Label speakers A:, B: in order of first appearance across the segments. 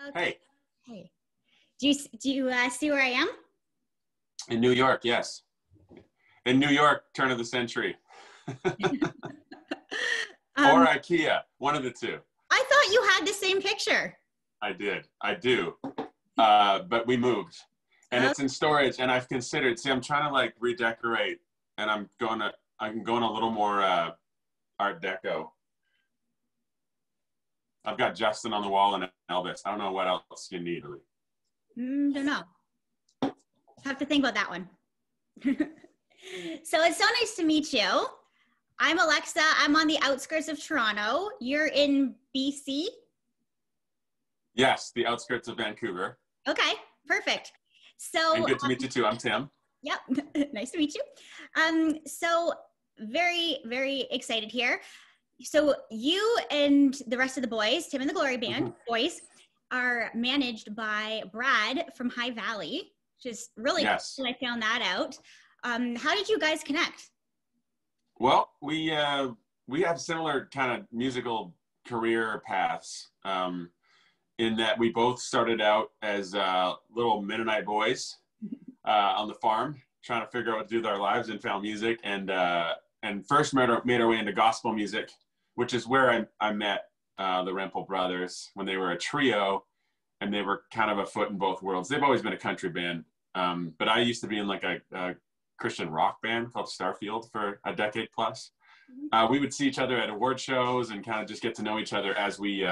A: Okay.
B: Hey.
A: Hey. Do you see where I am?
B: In New York, yes. In New York, turn of the century. Or IKEA, one of the two.
A: I thought you had the same picture.
B: I did. I do. But we moved. And it's in storage. And I've considered, I'm trying to like redecorate. And I'm going a little more Art Deco. I've got Justin on the wall and Elvis. I don't know what else you need, really.
A: Don't know. Have to think about that one. So it's so nice to meet you. I'm Alexa. I'm on the outskirts of Toronto. You're in BC?
B: Yes, the outskirts of Vancouver.
A: Okay, perfect. So
B: and good to meet you too. I'm Tim.
A: Yep, nice to meet you. So very, very excited here. So you and the rest of the boys, Tim and the Glory Band boys, are managed by Brad from High Valley, which is really cool. I found that out. How did you guys connect?
B: Well, we have similar kind of musical career paths in that we both started out as little Mennonite boys on the farm, trying to figure out what to do with our lives, and found music, and first made our way into gospel music, which is where I met the Rempel brothers when they were a trio, and they were kind of a foot in both worlds. They've always been a country band, but I used to be in like a Christian rock band called Starfield for a decade plus. We would see each other at award shows and kind of just get to know each other as we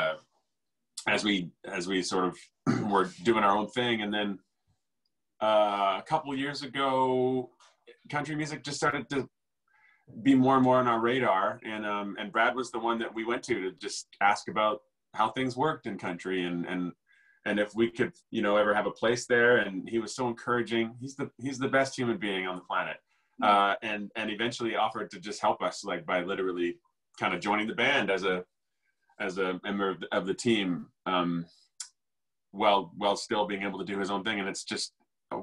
B: sort of were doing our own thing. And then a couple of years ago, country music just started to be more and more on our radar. And Brad was the one that we went to just ask about how things worked in country and if we could, ever have a place there. And he was so encouraging. He's the best human being on the planet. And eventually offered to just help us, like by literally kind of joining the band as a member of the team, while still being able to do his own thing. And it's just,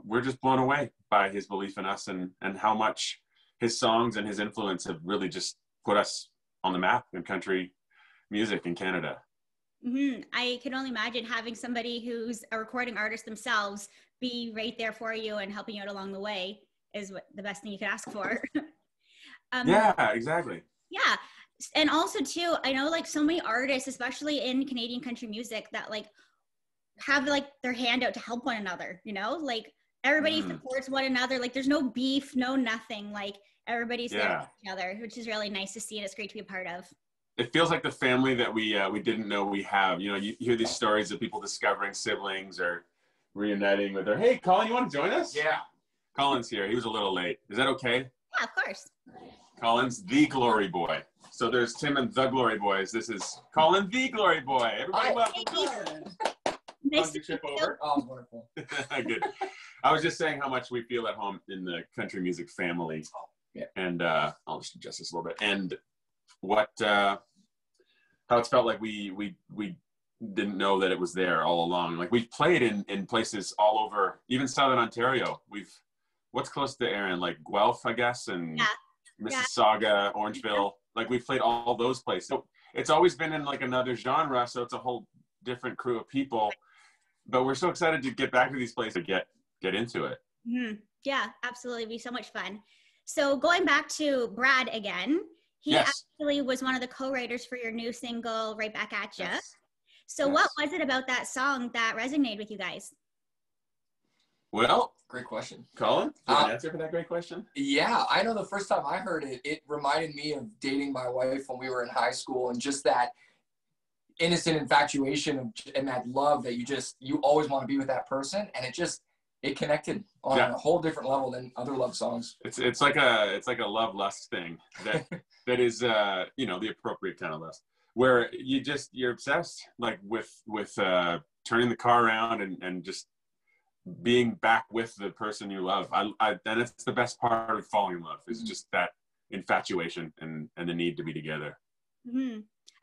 B: we're just blown away by his belief in us and how much his songs and his influence have really just put us on the map in country music in Canada.
A: I can only imagine having somebody who's a recording artist themselves be right there for you and helping you out along the way is the best thing you could ask for.
B: Yeah, exactly.
A: Yeah. And also too, I know like so many artists, especially in Canadian country music, that like have like their hand out to help one another, like everybody supports one another. Like there's no beef, no nothing, like everybody's there for each other, which is really nice to see. And it's great to be a part of.
B: It feels like the family that we didn't know we have. You hear these stories of people discovering siblings or reuniting with their, hey, Colin, you want to join us? Yeah. Colin's here. He was a little late. Is that okay?
A: Yeah, of course.
B: Colin's the Glory Boy. So there's Tim and the Glory Boys. This is Colin, the Glory Boy. Everybody welcome Colin.
A: Nice to
B: trip over.
C: Oh, wonderful.
B: Good. I was just saying how much we feel at home in the country music family.
C: Yeah.
B: And I'll just adjust this a little bit. And how it's felt like we didn't know that it was there all along. Like we've played in places all over, even Southern Ontario. What's close to Erin, like Guelph, I guess, and Mississauga, Orangeville. Like we've played all those places. So it's always been in like another genre, so it's a whole different crew of people. But we're so excited to get back to these places to get into it.
A: Yeah, absolutely. It'd be so much fun. So going back to Brad again, he actually was one of the co-writers for your new single, Right Back Atcha.
B: Yes.
A: So what was it about that song that resonated with you guys?
B: Well,
C: great question.
B: Colin, do you have an answer for that great question?
C: Yeah, I know the first time I heard it, it reminded me of dating my wife when we were in high school, and just that innocent infatuation and that love that you always want to be with that person, and it connected on a whole different level than other love songs.
B: It's like a love lust thing that is the appropriate kind of lust, where you're obsessed like with turning the car around and just being back with the person you love. And it's the best part of falling in love is just that infatuation and the need to be together.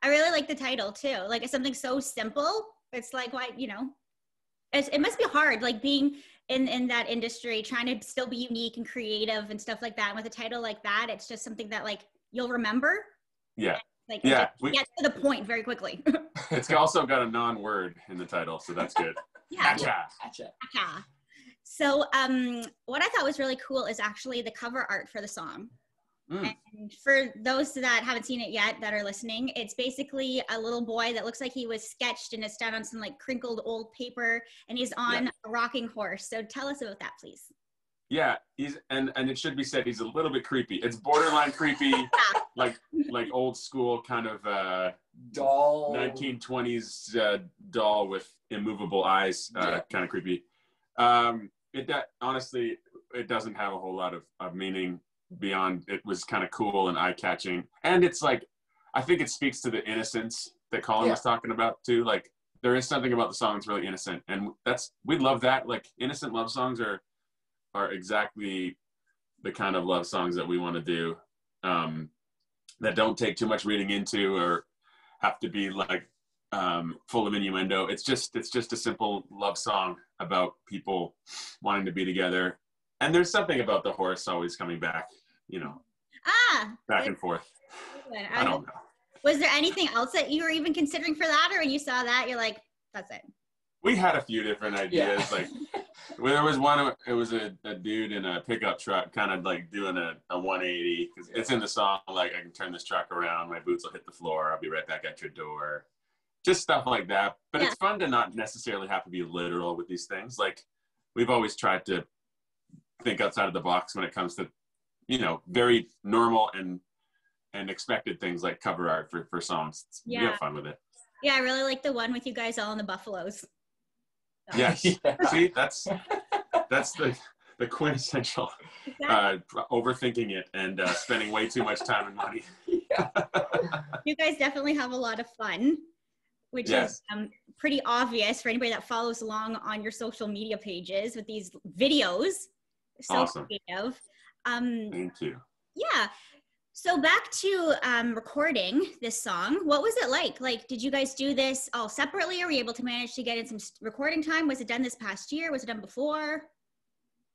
A: I really like the title too. Like it's something so simple. It's like, why, it must be hard, like being in that industry, trying to still be unique and creative and stuff like that. And with a title like that, it's just something that like you'll remember.
B: Yeah.
A: Like,
B: Yeah,
A: we get to the point very quickly.
B: It's also got a non-word in the title, so that's good.
A: Yeah.
B: Atcha.
A: Atcha. So what I thought was really cool is actually the cover art for the song. And for those that haven't seen it yet that are listening, it's basically a little boy that looks like he was sketched and is done on some like crinkled old paper, and he's on a rocking horse. So tell us about that, please.
B: Yeah, he's and it should be said he's a little bit creepy. It's borderline creepy, like old school kind of
C: doll,
B: 1920s doll with immovable eyes, kind of creepy. Honestly, it doesn't have a whole lot of meaning beyond it was kind of cool and eye-catching, and it's like I think it speaks to the innocence that Colin was talking about too. Like there is something about the song that's really innocent, and we love that. Like innocent love songs are exactly the kind of love songs that we want to do, that don't take too much reading into or have to be like full of innuendo. It's just a simple love song about people wanting to be together, and there's something about the horse always coming back, back and forth. I don't know.
A: Was there anything else that you were even considering for that, or when you saw that you're like, that's it?
B: We had a few different ideas. Like there was one, it was a dude in a pickup truck kind of like doing a 180, because it's in the song, like I can turn this truck around, my boots will hit the floor, I'll be right back at your door, just stuff like that. But it's fun to not necessarily have to be literal with these things. Like we've always tried to think outside of the box when it comes to very normal and expected things like cover art for songs. We have fun with it.
A: Yeah, I really like the one with you guys all in the buffaloes.
B: Yes. See, that's the quintessential overthinking it and spending way too much time and money.
A: You guys definitely have a lot of fun, which is pretty obvious for anybody that follows along on your social media pages with these videos. So
B: awesome.
A: Creative.
B: Thank you.
A: Yeah. So back to recording this song, what was it like? Like, did you guys do this all separately? Or were you able to manage to get in some recording time? Was it done this past year? Was it done before?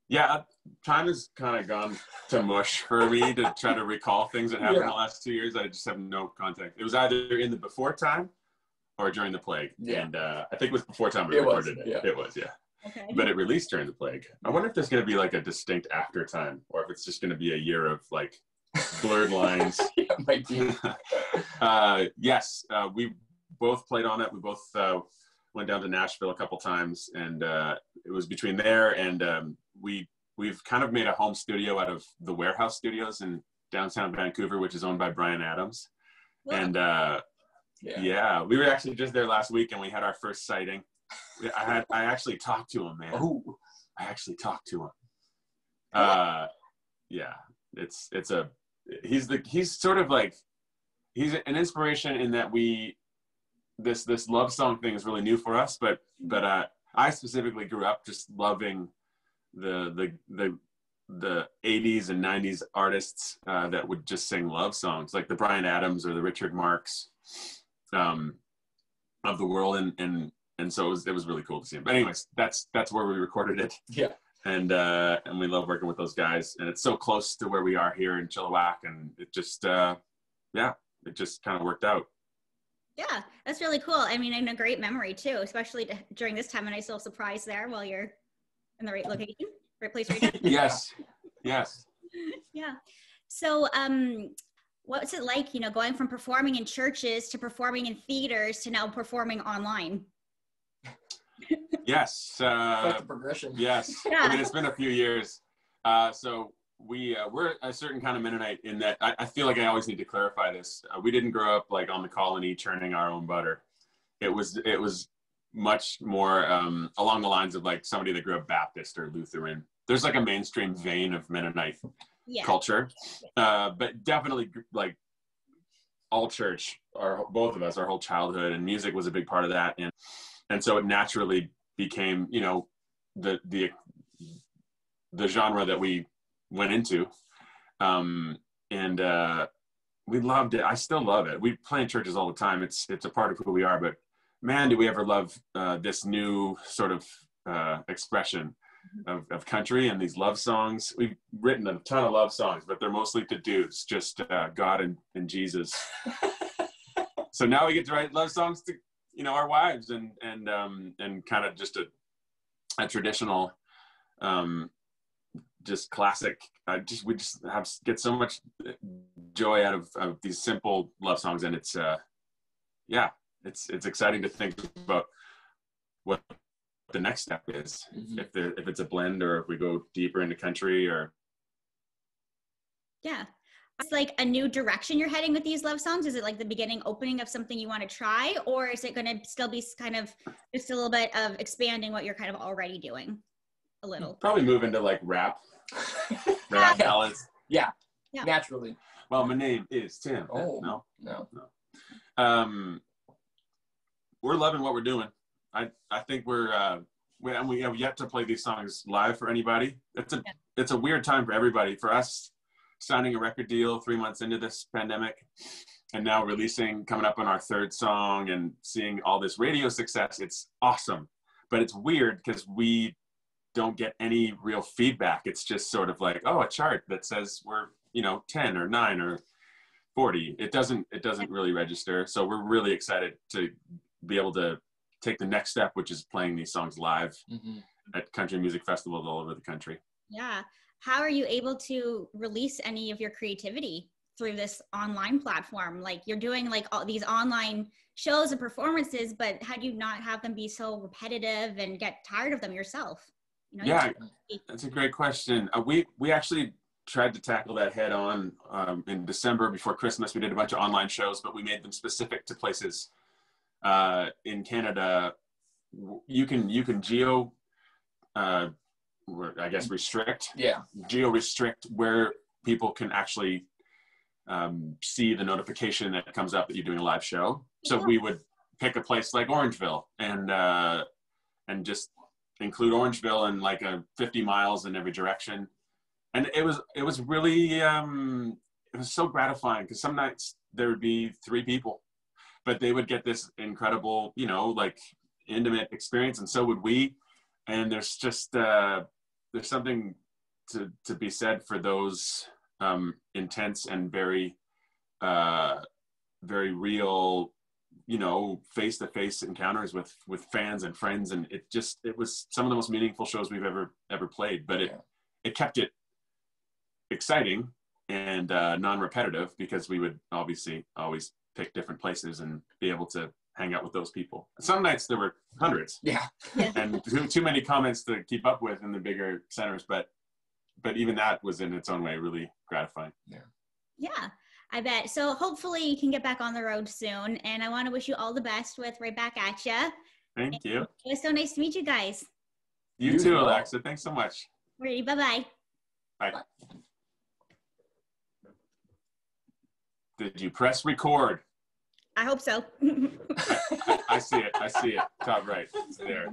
B: Yeah, time has kind of gone to mush for me to try to recall things that happened in the last 2 years. I just have no context. It was either in the before time or during the plague. Yeah. And I think it was before time we recorded it. It was, Okay. But it released during the plague. I wonder if there's going to be like a distinct after time, or if it's just going to be a year of like blurred lines. Yes, we both played on it. We both went down to Nashville a couple times, and it was between there and we've kind of made a home studio out of the Warehouse Studios in downtown Vancouver, which is owned by Bryan Adams. Wow. And we were actually just there last week, and we had our first sighting. I actually talked to him, man. Oh, I actually talked to him. He's sort of like, he's an inspiration in that this love song thing is really new for us, but I specifically grew up just loving the 80s and 90s artists that would just sing love songs, like the Bryan Adams or the Richard Marks of the world, and so it was really cool to see him. But anyways, that's where we recorded it. Yeah. And we love working with those guys, and it's so close to where we are here in Chilliwack, and it just it just kind of worked out.
A: Yeah, that's really cool. I mean, and a great memory too, especially during this time. A nice little surprise there while you're in the right location, right place, right time.
B: Yes.
A: Yeah. So, what's it like, going from performing in churches to performing in theaters to now performing online?
B: Yes.
C: Quite the progression.
B: Yes. Yeah. I mean, it's been a few years. So we're a certain kind of Mennonite in that I feel like I always need to clarify this. We didn't grow up like on the colony churning our own butter. It was much more along the lines of like somebody that grew up Baptist or Lutheran. There's like a mainstream vein of Mennonite culture, but definitely like all church, both of us, our whole childhood, and music was a big part of that. And so it naturally became, the genre that we went into. And we loved it. I still love it. We play in churches all the time. It's a part of who we are, but man, do we ever love this new sort of expression of country and these love songs. We've written a ton of love songs, but they're mostly to dudes, just God and Jesus. So now we get to write love songs to, you know, our wives, and kind of just a traditional, just classic. We just get so much joy out of these simple love songs, and it's it's exciting to think about what the next step is, if it's a blend, or if we go deeper into country, or
A: it's like a new direction you're heading with these love songs. Is it like the beginning opening of something you want to try, or is it going to still be kind of just a little bit of expanding what you're kind of already doing a little?
B: Probably move into like rap ballads.
C: Yeah, naturally.
B: Well, my name is Tim.
C: No.
B: We're loving what we're doing. I think we have yet to play these songs live for anybody. It's a weird time for everybody. For us, signing a record deal 3 months into this pandemic, and now coming up on our third song and seeing all this radio success, it's awesome. But it's weird because we don't get any real feedback. It's just sort of like, oh, a chart that says we're, 10 or 9 or 40. It doesn't really register. So we're really excited to be able to take the next step, which is playing these songs live at country music festivals all over the country.
A: Yeah. How are you able to release any of your creativity through this online platform? Like, you're doing like all these online shows and performances, but how do you not have them be so repetitive and get tired of them yourself?
B: That's a great question. We actually tried to tackle that head on in December before Christmas. We did a bunch of online shows, but we made them specific to places in Canada. You can geo restrict where people can actually see the notification that comes up that you're doing a live show. So we would pick a place like Orangeville and just include Orangeville in like 50 miles in every direction. And it was really it was so gratifying, because some nights there would be 3 people, but they would get this incredible, like intimate experience, and so would we. And there's just there's something to be said for those intense and very very real, face-to-face encounters with fans and friends. And it was some of the most meaningful shows we've ever played. But it kept it exciting and non-repetitive, because we would obviously always pick different places and be able to hang out with those people. Some nights there were hundreds, and too many comments to keep up with in the bigger centers, but even that was in its own way really gratifying.
A: Yeah, I bet. So hopefully you can get back on the road soon, and I want to wish you all the best with Back Atcha.
B: Thank you.
A: It was so nice to meet you guys.
B: You too, Alexa. Thanks so much.
A: Alrighty, bye-bye.
B: Bye. Did you press record?
A: I hope so.
B: I see it. Top right. It's there.